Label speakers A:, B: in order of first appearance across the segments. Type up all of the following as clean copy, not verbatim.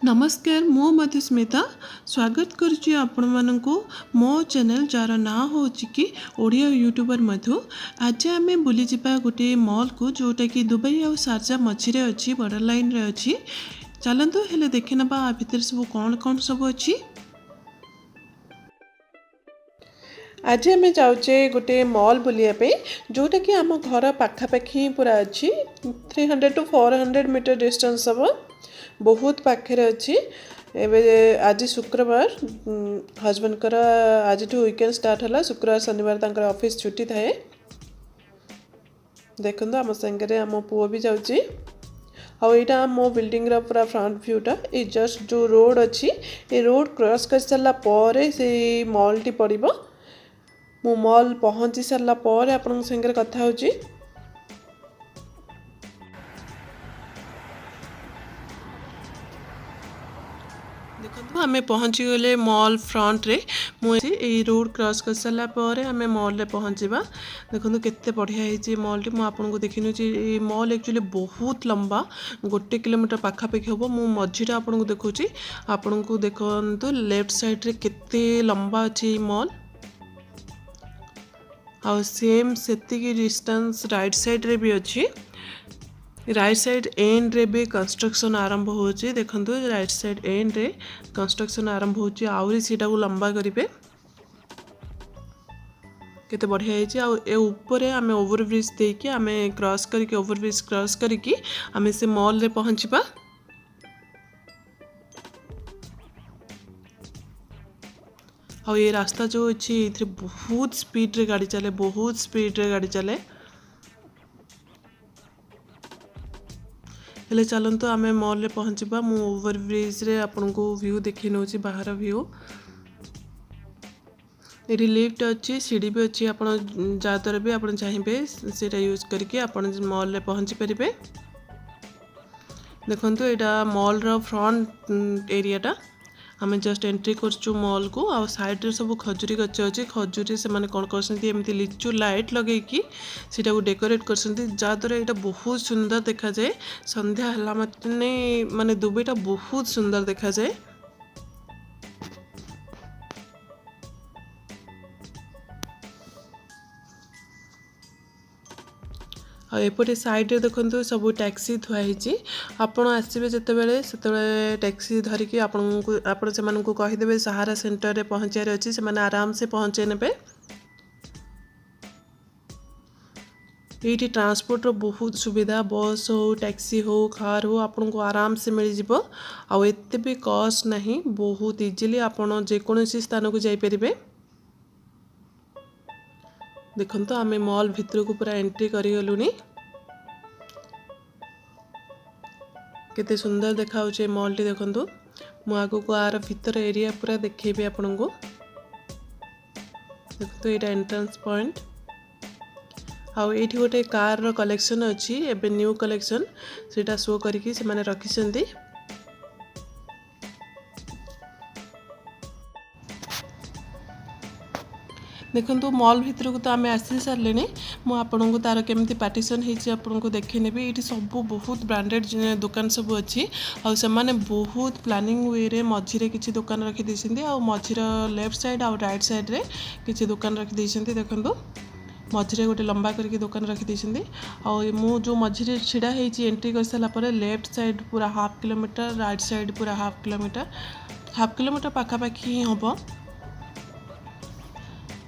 A: नमस्कार मो मधुस्मिता स्वागत करुच्ची आपण मानक मो चैनल जार ना हो कि ओडिया यूट्यूबर मधु। आज आम बुली जावा गोटे मॉल को जोटा कि दुबई और शारजा मझीरे अच्छी बॉर्डर लाइन रे अच्छी। चलतु हेले देखि नबा आ भितर सब कौन कौन सब अच्छी। आज आम जाऊे गोटे मॉल बुलायापी जोटा कि आम घर पाखापाखि पूरा अच्छी 300 to 400 मीटर डिस्टेंस हम बहुत पाखे अच्छी। एवं आज शुक्रवार हजबैंड कर आज वीकेंड स्टार्ट है शुक्रवार शनिवार तंकर ऑफिस छुट्टी थाए। देखो आम सागर आम पुओ भी जाऊँगी आईटा मो बिल्डिंग रा पूरा फ्रंट व्यूटा ये जस्ट जो रोड अच्छी ये रोड क्रॉस कर सारापर से मॉल टी पड़ो। मु मॉल पहुँची सारापर आपण सागर कथा होची। देखो आम पहुँची गले मॉल फ्रंट रे मुझे रोड क्रॉस कर सारापर आम मॉल रे पहुँचवा। देखो केते बढ़िया है मॉल टी मुझे देखी मॉल एक्चुअली बहुत लंबा 1 किलोमीटर पाखापाखि हम मु मझीटा आपको देखुची। आपन को देखो लेफ्ट साइड रे केते लंबा अच्छी मॉल आ सेम सेतिकी डिस्टेंस राइट साइड रे भी अच्छी। राइट साइड एंड रे भी कंस्ट्रक्शन आरंभ होची। देखंतु राइट साइड एंड रे कंस्ट्रक्शन आरंभ होची आउरी सीटा को लंबा करिवे केते बढ़िया है। आ ए ऊपर आमे ओवरब्रिज देकी आमे क्रॉस करके ओवरब्रिज क्रॉस करके आमे से मॉल रे पहुंचीबा। आ ये रास्ता जो अच्छी इधर बहुत स्पीड रे गाड़ी चले बहुत स्पीड रे गाड़ी चले। हेले चलतु आम मॉल रे पहुँचवा मु ओवरब्रिज रे आपन को व्यू देखी नौ बाहर व्यू। ये लिफ्ट अच्छी सीढ़ी भी अच्छी आप जहाँद्वारा भी आप चाहिए से यूज करके आप मॉल रे पहुँची पारे। देखो यहाँ मॉल रो फ्रंट एरियाटा आम जस्ट एंट्री करचु मॉल को। आ साइड रे सब खजूरी गच अच्छे खजूरी से माने कौन कर लिचु लाइट लगे सीटा को डेकोरेट कर जहाँद्वारा यहाँ बहुत सुंदर देखा जाए। संध्या हला माने दुबईटा बहुत सुंदर देखा जाए। एपटे साइड रे देखो सब टैक्सी थुआई आपण आसबे जितेबाला से टैक्सी धरिकी आपण से कहीदेवे सहारा सेंटर रे पहुँचार अच्छी से आराम से पहुँचे ने। ये ट्रांसपोर्ट रो बहुत सुविधा बस हो टैक्सी हो कार हो आपन को आराम से मिल जिवो। आ एते भी कॉस्ट नहीं बहुत इजीली आपण जेकोसी स्थान को जाई परिबे। देखो आम मॉल भितर को पूरा एंट्री कर गलुनी केते सुंदर देखा मॉल टी। देखो मु आगो को आर भीतर एरिया पूरा देखेबी आपन को। देखो ये एंट्रेंस पॉइंट आउ ये गोटे कार रो कलेक्शन अच्छी एबे न्यू कलेक्शन सेटा शो करके से माने रखिसंती। देखो मॉल भीतर को तो आम आसी सारे मुझे तार केमी पार्टीशन होको देखी नेबी। ये सब बहुत ब्रांडेड दुकान सब अच्छी से बहुत प्लानिंग वे रे मझीरे किसी दुकान रखी आ मझीर लेफ्ट साइड आ राइट साइड रे किसी दुकान रखी। देखो मझीरे गोटे लंबा करके दुकान रखी मु जो मझीरे छिड़ा एंट्री कर सारापर लेफ्ट साइड पूरा हाफ किलोमीटर राइट साइड पूरा हाफ किलोमीटर पाखापाखि ही हम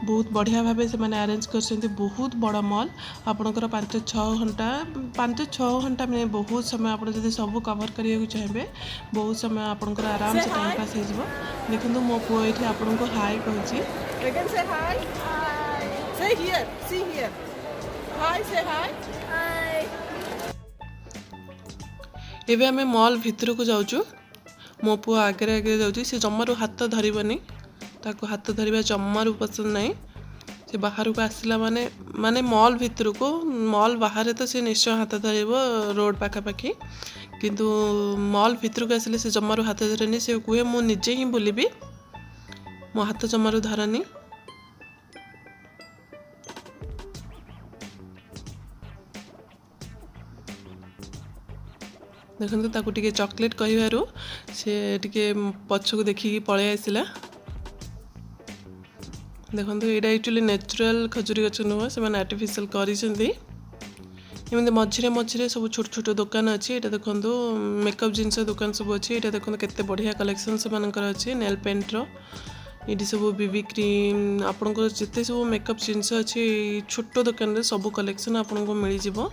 A: बहुत बढ़िया भाव से मैंने अरेंज कर बहुत बड़ा मॉल आपणकर 5-6 घंटा में बहुत समय आप सब कवर करने को चाहिए बहुत समय आपणकर आराम से टाइम पास हो। देखो मो पुओ ये आपन को हाय कहूँ। एबे आमे मॉल भितर को जाऊँ मो पुओ आगे आगे जाऊँ सी जमारू हाथ धरबनी ताको हाथ धरवा जमारू पसंद नहीं। से बाहर को आसला माने मॉल भितर को मॉल बाहर तो सी निश्चय हाथ धरब रोड पाखापाखि किंतु मॉल भितर को आसिले से जमारू हाथ धरनी से कहे मु निजे ही बुलबी मो हाथ जमारू धरनी। देखो ताकू टिके चॉकलेट कहबारू से टिके पछक देखिकी पळे आसिला देखो यहाँ एक्चुअली नेचुरल खजूरी गछ नुह से आर्टिफिशियल करिसेंती एमती मझे मझे सब छोट छोट दुकान अच्छी ये देखो मेकअप जिनस दुकान सब अच्छी ये देखो केते बढ़िया कलेक्शन से अच्छी नेल पेंटर ये सब बीबी क्रीम आपण को जिते सब मेकअप जिनस अच्छी छोट दुकान रे सब कलेक्शन आपन को मिल जिवो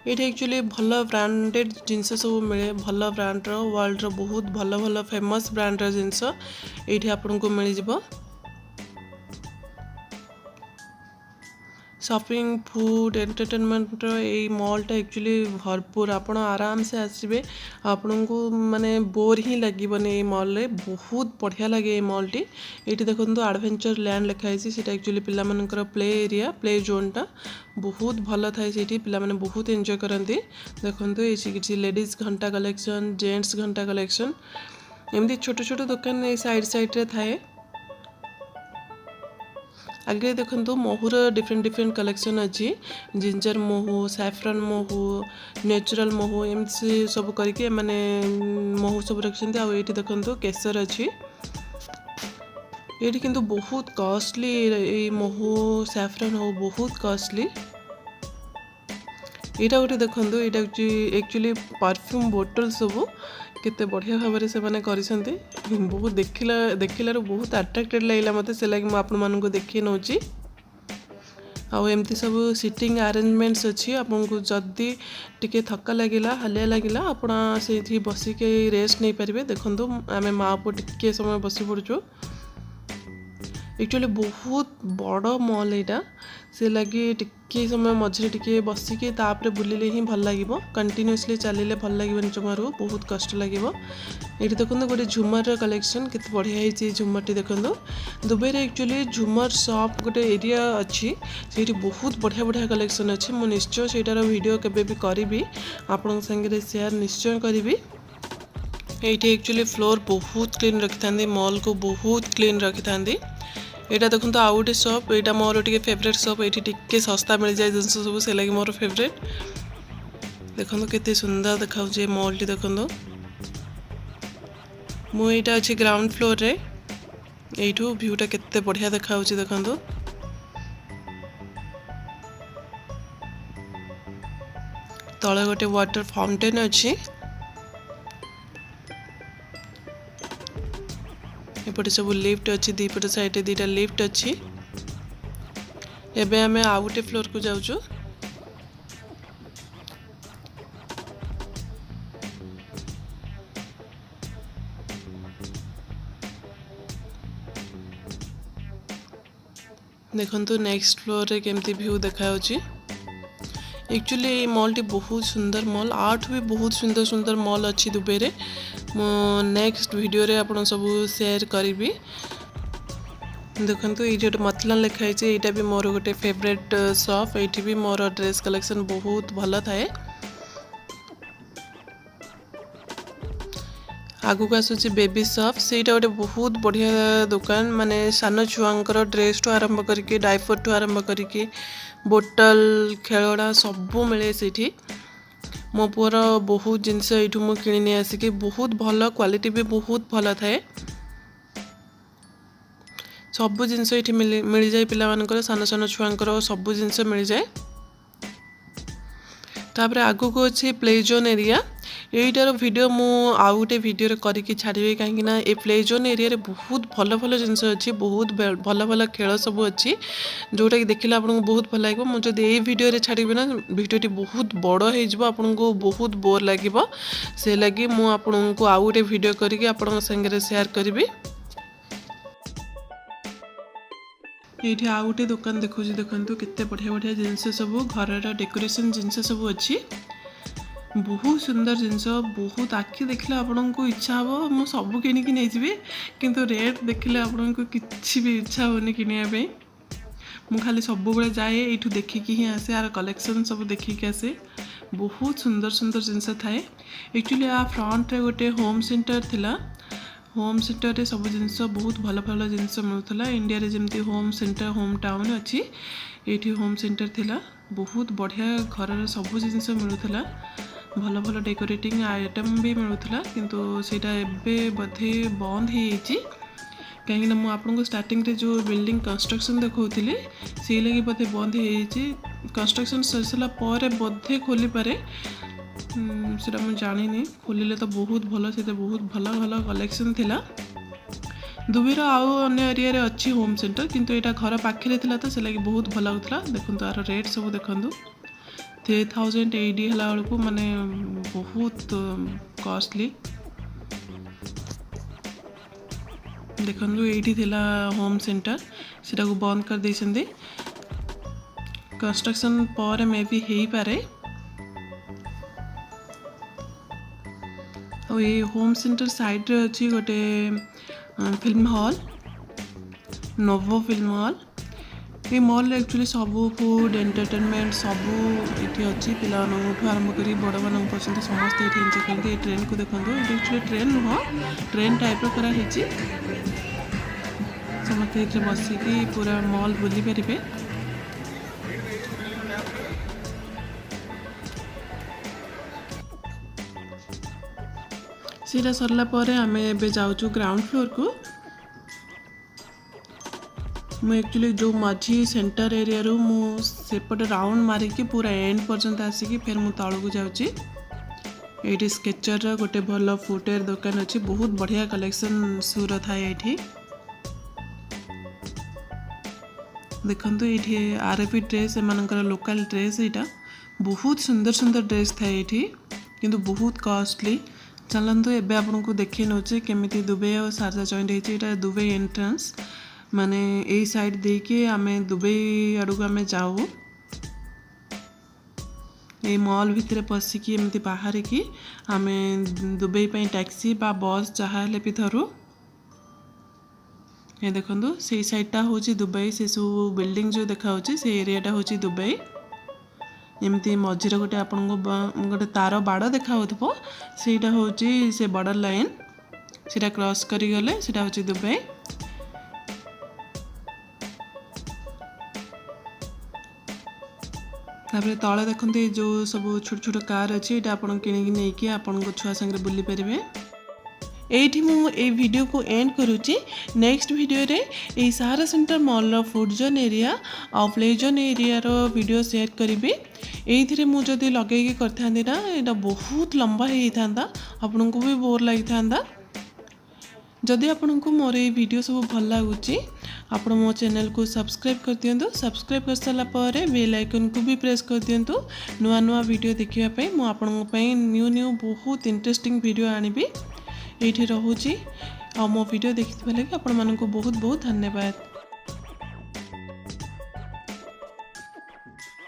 A: ये एक्चुअली भल ब्रांडेड जिनस सब मिले भल ब्रांड वर्ल्ड रो बहुत भल भल फेमस ब्रांड जिनस ये आपन को मिल जिवो शॉपिंग फूड एंटरटेनमेंट ये मॉलटा एक्चुअली भरपूर आपण आराम से आसबे आपण को माने बोर ही लगभग ये मॉल रे बहुत बढ़िया लगे ये मॉल टी ये देखो एडवेंचर लैंड लिखाई से एक्चुअली पिला मानकर प्ले एरिया प्ले जोनटा बहुत भल थाए से पिला माने बहुत एंजॉय करती देखो ये किसी लेडीज घंटा कलेक्शन जेंट्स घंटा कलेक्शन एमती छोट छोट दुकान साइड साइड रे थाए आगे देखो महूर डिफरेंट डिफरेंट कलेक्शन अच्छी ginger Mhow saffron Mhow natural Mhow एमती सब करके माने महू सब रखते आ देखो केसर अच्छी ये किंतु बहुत कॉस्टली ये महू सैफ्रन हो बहुत कॉस्टली यहाँ गोटे देखो ये एक्चुअली परफ्यूम बोतल सब केते बढ़िया भाव से माने करिसेंती बहुत देखिलार बहुत अट्रैक्टेड लगला मते से लगी म आपन मानको देखि नउची आ एमती सब सिटिंग अरेंजमेंट्स अच्छी आपन को जदी टिके थक्का लागिला हलिया लागिला आपण सेठी बसी के रेस्ट नहीं पारिबे देखंतु आमे मां पो टिके समय बसी पड़छु एक्चुअली बहुत बड़ मॉल एटा से लगी टिके समय मझे टिके बसिकी तापर बुलिले ही भल लागिबो कंटिन्यूअसली चलिले भल लागिबन जमारू बहुत कष्ट लागिबो एठी देखंतु गोटे झुमर कलेक्शन केते बढ़िया हिची झुमरटी देखंतु दुबई रे एक्चुअली झुमर शॉप गोटे एरिया अच्छी सेठी बहुत बढ़िया बढ़िया कलेक्शन अच्छी मु निश्चय सेटार वीडियो केबे भी करिवि आपन संगे शेयर निश्चय करिवि एठी एक्चुअली फ्लोर बहुत क्लीन रखिथांदी मॉल को बहुत क्लीन रखिथांदी यहाँ देखो आउ गोटे शॉप यहाँ मोर टे फेवरेट शॉप ये टिके सस्ता मिल जाए जिन सब से लगे मोर फेवरेट देखो केते सुंदर देखा मॉल टी देखो मुझे अच्छी ग्राउंड फ्लोर रे यू भ्यूटा केते बढ़िया देखा देखो तले गोटे वाटर फाउंटेन अच्छी एपटे सब लिफ्ट अच्छी दीपट साइड दीटा लिफ्ट अच्छी एबे हमें आउ गोटे फ्लोर को जाऊँ देखो नेक्स्ट फ्लोर रे केमती व्यू देखा एक्चुअली मॉल टी बहुत सुंदर मॉल आठ भी बहुत सुंदर सुंदर मॉल अच्छी दुबई रे नेक्स्ट वीडियो रे आपण सब शेयर करी देखो ये जो मतलन लिखाई यहाँ भी मोर गोटे फेवरेट शॉप ये भी मोर ड्रेस कलेक्शन बहुत भल थाए आगु को आसूँ बेबी शॉप से गोटे बहुत बढ़िया दुकान माने सान छुआंकर ड्रेस टू आरंभ करके डायपर टू आरंभ करके बोतल खेलना सब मिले सेठी मो पुअर बहुत जिनस यू मुझे किणी आसिकी बहुत भल क्वालिटी भी बहुत भल थाए सब जिनस ये मिल जाए पिला सान सान छुआंकर सब जिनस मिल जाए तापर आगु को अच्छे प्ले जोन एरिया यहीटार वीडियो मु आउ गोटे वीडियो करके छाड़ी कहीं ये प्ले जोन एरिया रे बहुत भल भल जिनस अच्छी बहुत भल भल खेल सब अच्छी जोटा कि देखिले आपको बहुत भल लगे मुझे ये वीडियो रे छाड़ी ना वीडियोटी बहुत बड़ हो बहुत बोर लगे से लगी मु आपको आउ गोटे वीडियो करके आपन संगे शेयर करी ये आउ गोटे दुकान देखो देखो केते बढ़िया बढ़िया जिनस सब घर डेकोरेशन जिनस सब अच्छी बहुत सुंदर जिनस बहुत आखि देखले आपन को इच्छा हम मु सब किनिकी नहीं जी किंतु रेट देखले आपन को किछि भी इच्छा होनी किनिया पे मु खाली सब बेले जाए ये देखिकी ही आसे यार कलेक्शन सब देखिकी आसे बहुत सुंदर सुंदर जिनस थाए एक्चुअली आ फ्रंट रे गोटे होम सेंटर थिला होम सेंटर रे सब जिनस बहुत भल भल जिनस मिलूला इंडिया रे जमती होम सेंटर होम टाउन अच्छी ये होम सेंटर थिला बहुत बढ़िया घर सब जिनस मिलूला भल भल डेकोरेटिंग आइटम भी मिलूला किंतु सेटा एबे बधे बंद हो कहीं ना आपको स्टार्टिंग रे जो बिल्डिंग कंस्ट्रक्शन देखौली से लगी बोधे बंद हो कंस्ट्रक्शन सरी सारा पर बोधे खोली पारे सेटा मुझे जानी खोलिले तो बहुत भल से बहुत भल भल कलेक्शन थिला दुबईर आउ अन्य एरिया रे अच्छी होम सेंटर किंतु यहाँ घर पाखे थिला तो से लगी बहुत भल होता देखो यार रेट सब देखु 3000 AD है बेलू माने बहुत कॉस्टली देखो ये थिला होम सेंटर सेटा को बंद कर देइछन्ते कंस्ट्रक्शन पर मे भी हेई पारे और ये होम सेंटर साइड रे अच्छी गोटे film hall novo film hall ये मॉल एक्चुअली सबू फूड एंटरटेनमेंट सबू ये अच्छी पिला आरंभ कर बड़ मान पर्यटन समस्त ये एंजॉय करते ये ट्रेन को देखो ये एक्चुअली ट्रेन नुह ट्रेन टाइप कराई समस्त ये बसिकी पूरा मॉल बुली पारे सीटा सरला पर आम एबे जाऊँ ग्राउंड फ्लोर को मुझे एक्चुअली जो मझी सेंटर एरिया रू मुझे राउंड मारिकी पूरा एंड पर्यंत आसिकी फिर मु तल को जाऊँगी ये स्केचर गोटे भल फुटवेयर दुकान अच्छी बहुत बढ़िया कलेक्शन सुर थाए ये देखो ये RFP ड्रेस एम लोकल ड्रेस यहाँ बहुत सुंदर सुंदर ड्रेस थाए ये किंतु बहुत कॉस्टली चलतु एबे आपको देखे नौचे केमिति दुबई और शारजा जॉइंट होता दुबई एंट्रेंस माने यही साइड दे के आम दुबई आड़ को आम जाऊ ये मॉल भितर पशिकी एमती बाहर की आम दुबई पे टैक्सी बा बस जहाँ भी धरू ये देखो से साइडटा हूँ दुबई से सब बिल्डिंग जो देखा से एरियाटा हूँ दुबई एमती मझीरे गोटे आपन को गोटे तार बाड़ देखा सेटा हूँ से बॉर्डर लाइन सीटा क्रॉस करी गले सेटा हूँ दुबई तापर तले देखते जो सब छोट छोट कार अच्छी ये आपन किणिकी नहीं आपन छुआ संगे बुली पारे एठी मु ए वीडियो को एंड करुच्ची नेक्स्ट वीडियो रे ए Sahara centre mall food zone area और प्ले जोन एरिया रो वीडियो शेयर करी ये मुझे लगे करता ना यहाँ बहुत लंबा होता आपन को भी बोर लगी था जदि आपन को मोर ये वीडियो सब भल लगुच आप मो चैनल को सब्सक्राइब कर दिंतु सब्सक्राइब कर सारापर बेल आइकन को भी प्रेस कर दिंतु नुआ नुआ वीडियो देखापी मुझे न्यू बहुत इंटरेस्टिंग वीडियो आनिबी ये रोचे आ मो वीडियो देखि लगे आपण मानक बहुत बहुत धन्यवाद।